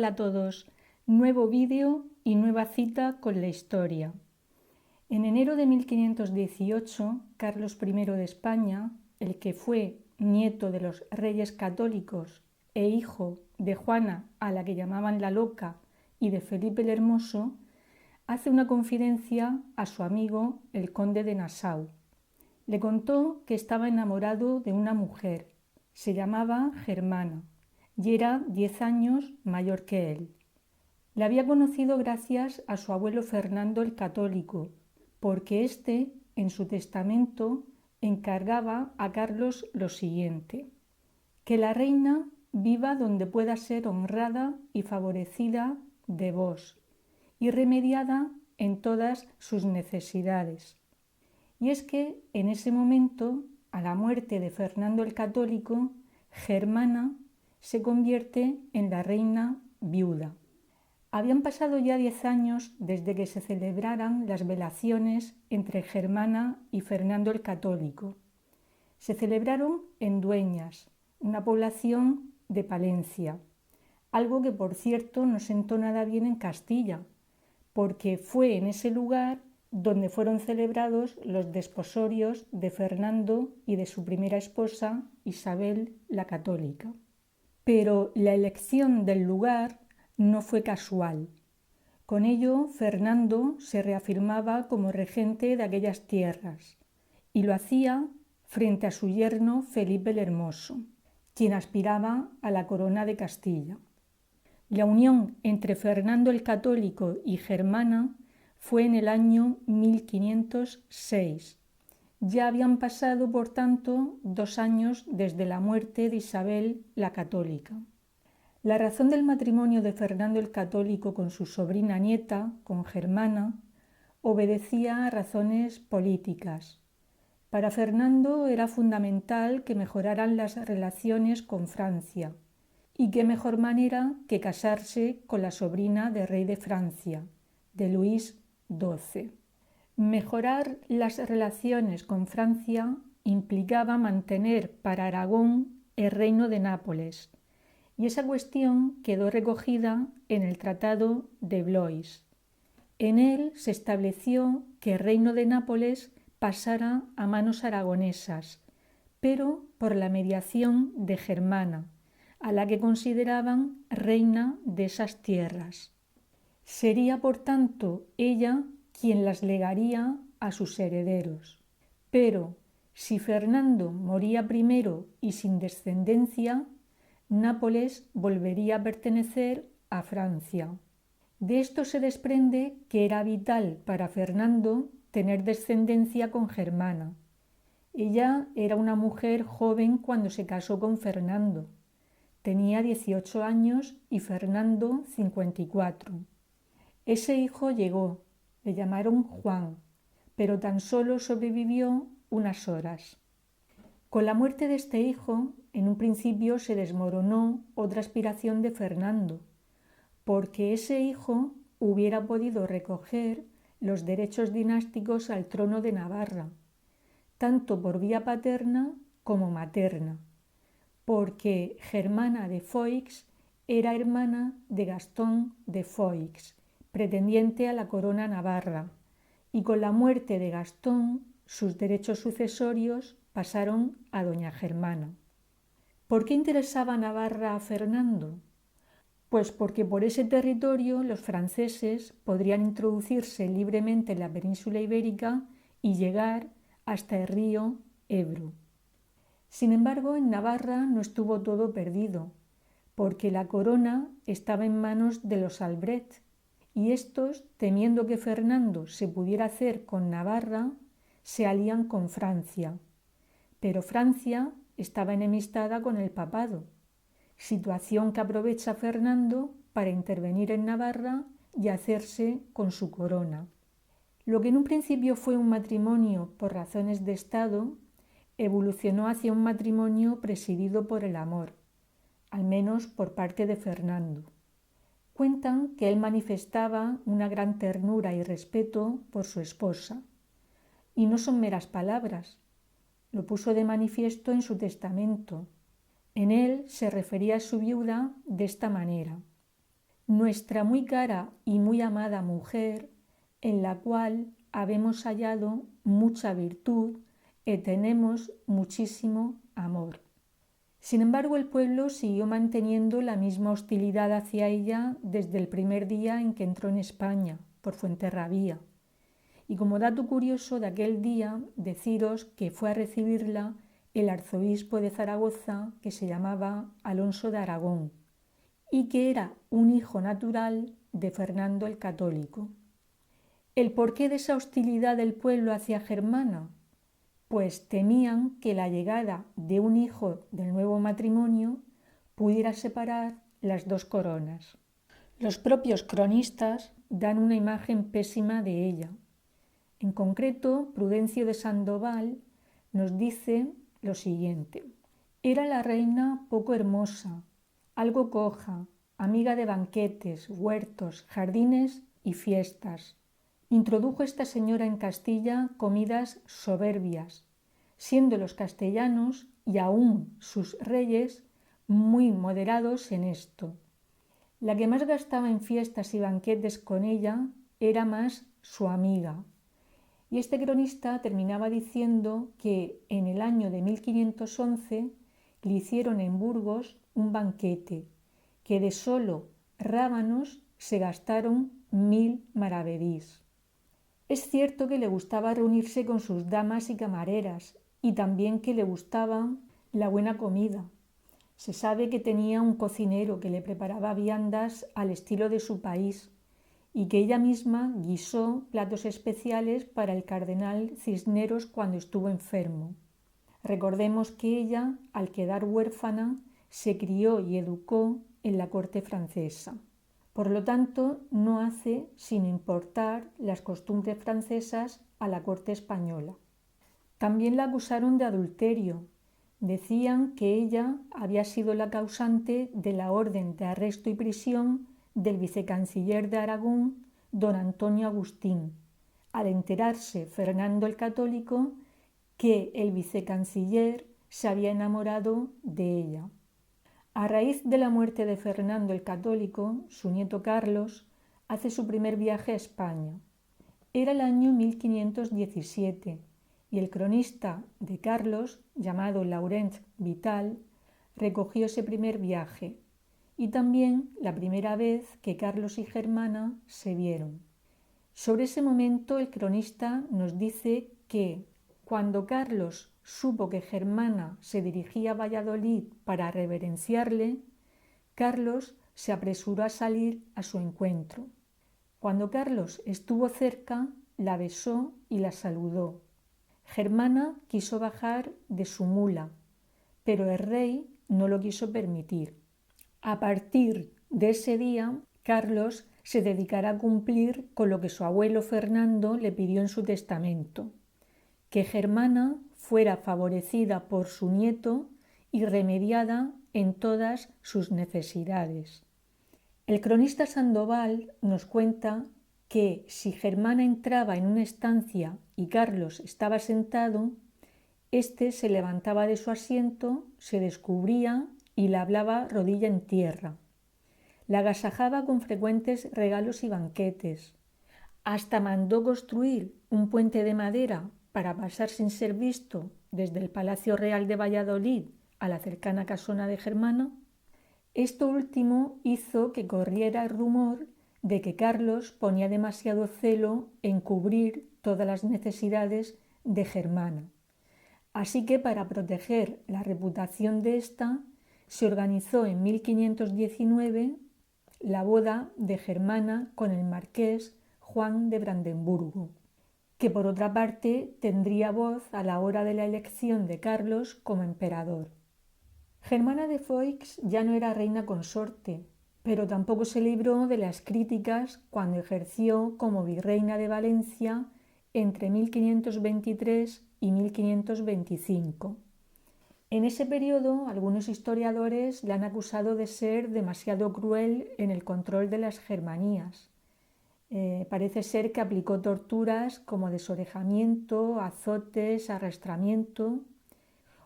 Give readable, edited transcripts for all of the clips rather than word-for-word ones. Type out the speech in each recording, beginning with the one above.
a todos? Nuevo vídeo y nueva cita con la historia. En enero de 1518, Carlos I de España, el que fue nieto de los reyes católicos e hijo de Juana, a la que llamaban la Loca, y de Felipe el Hermoso, hace una confidencia a su amigo el conde de Nassau. Le contó que estaba enamorado de una mujer, se llamaba Germana, y era 10 años mayor que él. La había conocido gracias a su abuelo Fernando el Católico, porque éste, en su testamento, encargaba a Carlos lo siguiente: que la reina viva donde pueda ser honrada y favorecida de vos, y remediada en todas sus necesidades. Y es que en ese momento, a la muerte de Fernando el Católico, Germana se convierte en la reina viuda. Habían pasado ya 10 años desde que se celebraran las velaciones entre Germana y Fernando el Católico. Se celebraron en Dueñas, una población de Palencia, algo que por cierto no sentó nada bien en Castilla, porque fue en ese lugar donde fueron celebrados los desposorios de Fernando y de su primera esposa, Isabel la Católica. Pero la elección del lugar no fue casual. Con ello, Fernando se reafirmaba como regente de aquellas tierras, y lo hacía frente a su yerno Felipe el Hermoso, quien aspiraba a la corona de Castilla. La unión entre Fernando el Católico y Germana fue en el año 1506. Ya habían pasado, por tanto, 2 años desde la muerte de Isabel la Católica. La razón del matrimonio de Fernando el Católico con su sobrina nieta, con Germana, obedecía a razones políticas. Para Fernando era fundamental que mejoraran las relaciones con Francia, y qué mejor manera que casarse con la sobrina del rey de Francia, de Luis XII. Mejorar las relaciones con Francia implicaba mantener para Aragón el reino de Nápoles, y esa cuestión quedó recogida en el Tratado de Blois. En él se estableció que el reino de Nápoles pasara a manos aragonesas, pero por la mediación de Germana, a la que consideraban reina de esas tierras. Sería, por tanto, ella quien las legaría a sus herederos. Pero si Fernando moría primero y sin descendencia, Nápoles volvería a pertenecer a Francia. De esto se desprende que era vital para Fernando tener descendencia con Germana. Ella era una mujer joven cuando se casó con Fernando. Tenía 18 años y Fernando 54. Ese hijo llegó, le llamaron Juan, pero tan solo sobrevivió unas horas. Con la muerte de este hijo, en un principio se desmoronó otra aspiración de Fernando, porque ese hijo hubiera podido recoger los derechos dinásticos al trono de Navarra, tanto por vía paterna como materna, porque Germana de Foix era hermana de Gastón de Foix, pretendiente a la corona navarra, y con la muerte de Gastón sus derechos sucesorios pasaron a doña Germana. ¿Por qué interesaba Navarra a Fernando? Pues porque por ese territorio los franceses podrían introducirse libremente en la península ibérica y llegar hasta el río Ebro. Sin embargo, en Navarra no estuvo todo perdido, porque la corona estaba en manos de los Albret, y estos, temiendo que Fernando se pudiera hacer con Navarra, se alían con Francia. Pero Francia estaba enemistada con el papado, situación que aprovecha Fernando para intervenir en Navarra y hacerse con su corona. Lo que en un principio fue un matrimonio por razones de Estado, evolucionó hacia un matrimonio presidido por el amor, al menos por parte de Fernando. Cuentan que él manifestaba una gran ternura y respeto por su esposa. Y no son meras palabras. Lo puso de manifiesto en su testamento. En él se refería a su viuda de esta manera: nuestra muy cara y muy amada mujer, en la cual habemos hallado mucha virtud y tenemos muchísimo amor. Sin embargo, el pueblo siguió manteniendo la misma hostilidad hacia ella desde el primer día en que entró en España, por Fuenterrabía. Y como dato curioso de aquel día, deciros que fue a recibirla el arzobispo de Zaragoza, que se llamaba Alonso de Aragón, y que era un hijo natural de Fernando el Católico. ¿El porqué de esa hostilidad del pueblo hacia Germana? Pues temían que la llegada de un hijo del nuevo matrimonio pudiera separar las dos coronas. Los propios cronistas dan una imagen pésima de ella. En concreto, Prudencio de Sandoval nos dice lo siguiente: era la reina poco hermosa, algo coja, amiga de banquetes, huertos, jardines y fiestas. Introdujo esta señora en Castilla comidas soberbias, siendo los castellanos y aún sus reyes muy moderados en esto. La que más gastaba en fiestas y banquetes con ella era más su amiga. Y este cronista terminaba diciendo que en el año de 1511 le hicieron en Burgos un banquete, que de solo rábanos se gastaron 1000 maravedís. Es cierto que le gustaba reunirse con sus damas y camareras, y también que le gustaba la buena comida. Se sabe que tenía un cocinero que le preparaba viandas al estilo de su país, y que ella misma guisó platos especiales para el cardenal Cisneros cuando estuvo enfermo. Recordemos que ella, al quedar huérfana, se crió y educó en la corte francesa. Por lo tanto, no hace sino importar las costumbres francesas a la corte española. También la acusaron de adulterio. Decían que ella había sido la causante de la orden de arresto y prisión del vicecanciller de Aragón, don Antonio Agustín, al enterarse Fernando el Católico que el vicecanciller se había enamorado de ella. A raíz de la muerte de Fernando el Católico, su nieto Carlos hace su primer viaje a España. Era el año 1517 y el cronista de Carlos, llamado Laurent Vital, recogió ese primer viaje y también la primera vez que Carlos y Germana se vieron. Sobre ese momento el cronista nos dice que cuando Carlos supo que Germana se dirigía a Valladolid para reverenciarle, Carlos se apresuró a salir a su encuentro. Cuando Carlos estuvo cerca, la besó y la saludó. Germana quiso bajar de su mula, pero el rey no lo quiso permitir. A partir de ese día, Carlos se dedicará a cumplir con lo que su abuelo Fernando le pidió en su testamento, que Germana fuera favorecida por su nieto y remediada en todas sus necesidades. El cronista Sandoval nos cuenta que si Germana entraba en una estancia y Carlos estaba sentado, éste se levantaba de su asiento, se descubría y la hablaba rodilla en tierra. La agasajaba con frecuentes regalos y banquetes. Hasta mandó construir un puente de madera para pasar sin ser visto desde el Palacio Real de Valladolid a la cercana casona de Germana. Esto último hizo que corriera el rumor de que Carlos ponía demasiado celo en cubrir todas las necesidades de Germana. Así que para proteger la reputación de ésta, se organizó en 1519 la boda de Germana con el marqués Juan de Brandenburgo, que por otra parte tendría voz a la hora de la elección de Carlos como emperador. Germana de Foix ya no era reina consorte, pero tampoco se libró de las críticas cuando ejerció como virreina de Valencia entre 1523 y 1525. En ese periodo, algunos historiadores la han acusado de ser demasiado cruel en el control de las germanías. Parece ser que aplicó torturas como desorejamiento, azotes, arrastramiento.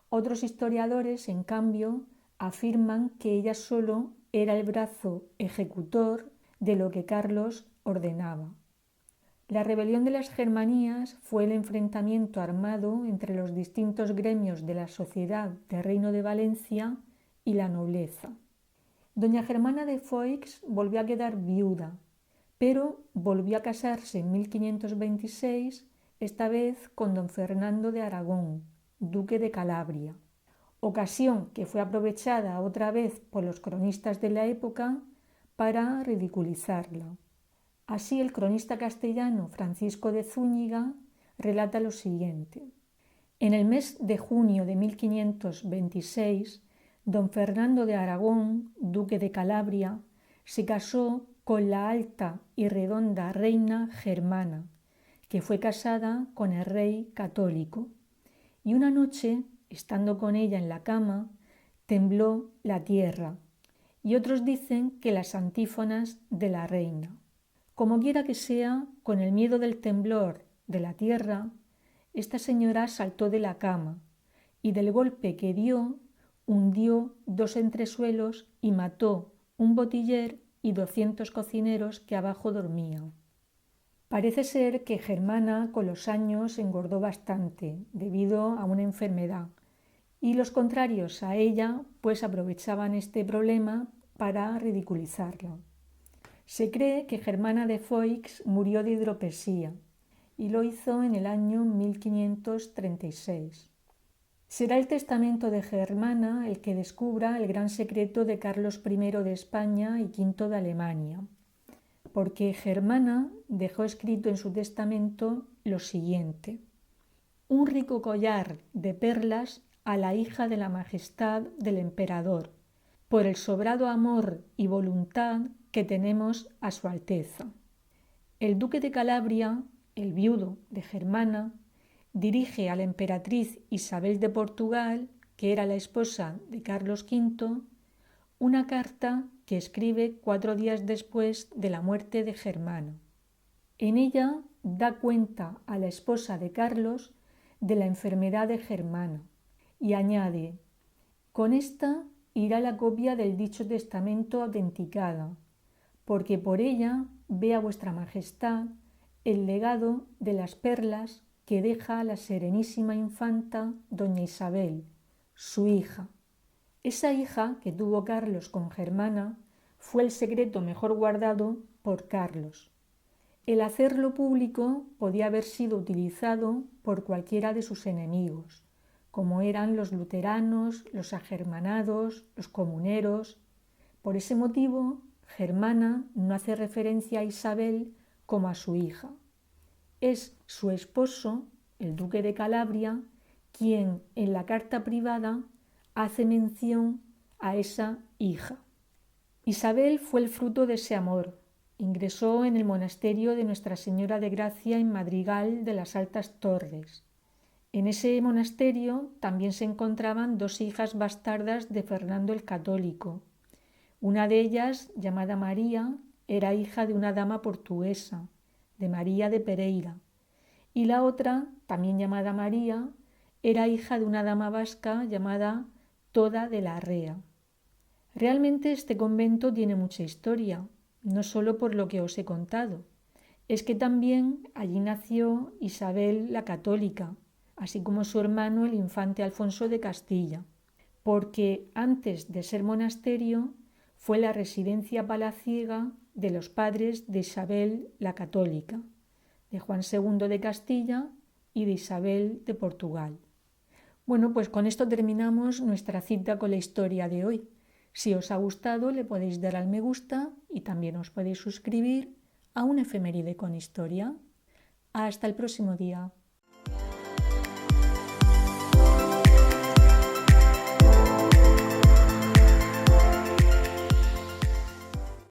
Otros historiadores, en cambio, afirman que ella solo era el brazo ejecutor de lo que Carlos ordenaba. La rebelión de las Germanías fue el enfrentamiento armado entre los distintos gremios de la sociedad del Reino de Valencia y la nobleza. Doña Germana de Foix volvió a quedar viuda, pero volvió a casarse en 1526, esta vez con don Fernando de Aragón, duque de Calabria, ocasión que fue aprovechada otra vez por los cronistas de la época para ridiculizarla. Así el cronista castellano Francisco de Zúñiga relata lo siguiente. En el mes de junio de 1526, don Fernando de Aragón, duque de Calabria, se casó con la alta y redonda reina Germana, que fue casada con el rey católico, y una noche, estando con ella en la cama, tembló la tierra, y otros dicen que las antífonas de la reina. Como quiera que sea, con el miedo del temblor de la tierra, esta señora saltó de la cama y del golpe que dio, hundió 2 entresuelos y mató un botiller y 200 cocineros que abajo dormían. Parece ser que Germana con los años engordó bastante debido a una enfermedad y los contrarios a ella pues aprovechaban este problema para ridiculizarla. Se cree que Germana de Foix murió de hidropesía y lo hizo en el año 1536. Será el testamento de Germana el que descubra el gran secreto de Carlos I de España y V de Alemania, porque Germana dejó escrito en su testamento lo siguiente: un rico collar de perlas a la hija de la majestad del emperador, por el sobrado amor y voluntad que tenemos a su Alteza. El duque de Calabria, el viudo de Germana, dirige a la emperatriz Isabel de Portugal, que era la esposa de Carlos V, una carta que escribe 4 días después de la muerte de Germana. En ella da cuenta a la esposa de Carlos de la enfermedad de Germana y añade: con esta irá la copia del dicho testamento autenticada, porque por ella vea vuestra majestad el legado de las perlas que deja la serenísima infanta doña Isabel, su hija. Esa hija que tuvo Carlos con Germana fue el secreto mejor guardado por Carlos. El hacerlo público podía haber sido utilizado por cualquiera de sus enemigos, como eran los luteranos, los agermanados, los comuneros. Por ese motivo, Germana no hace referencia a Isabel como a su hija. Es su esposo, el duque de Calabria, quien en la carta privada hace mención a esa hija. Isabel fue el fruto de ese amor. Ingresó en el monasterio de Nuestra Señora de Gracia en Madrigal de las Altas Torres. En ese monasterio también se encontraban 2 hijas bastardas de Fernando el Católico. Una de ellas, llamada María, era hija de una dama portuguesa, de María de Pereira, y la otra, también llamada María, era hija de una dama vasca llamada Toda de la Rea. Realmente este convento tiene mucha historia, no solo por lo que os he contado, es que también allí nació Isabel la Católica, así como su hermano el infante Alfonso de Castilla, porque antes de ser monasterio fue la residencia palaciega de los padres de Isabel la Católica, de Juan II de Castilla y de Isabel de Portugal. Bueno, pues con esto terminamos nuestra cita con la historia de hoy. Si os ha gustado, le podéis dar al me gusta y también os podéis suscribir a un efeméride con historia. Hasta el próximo día.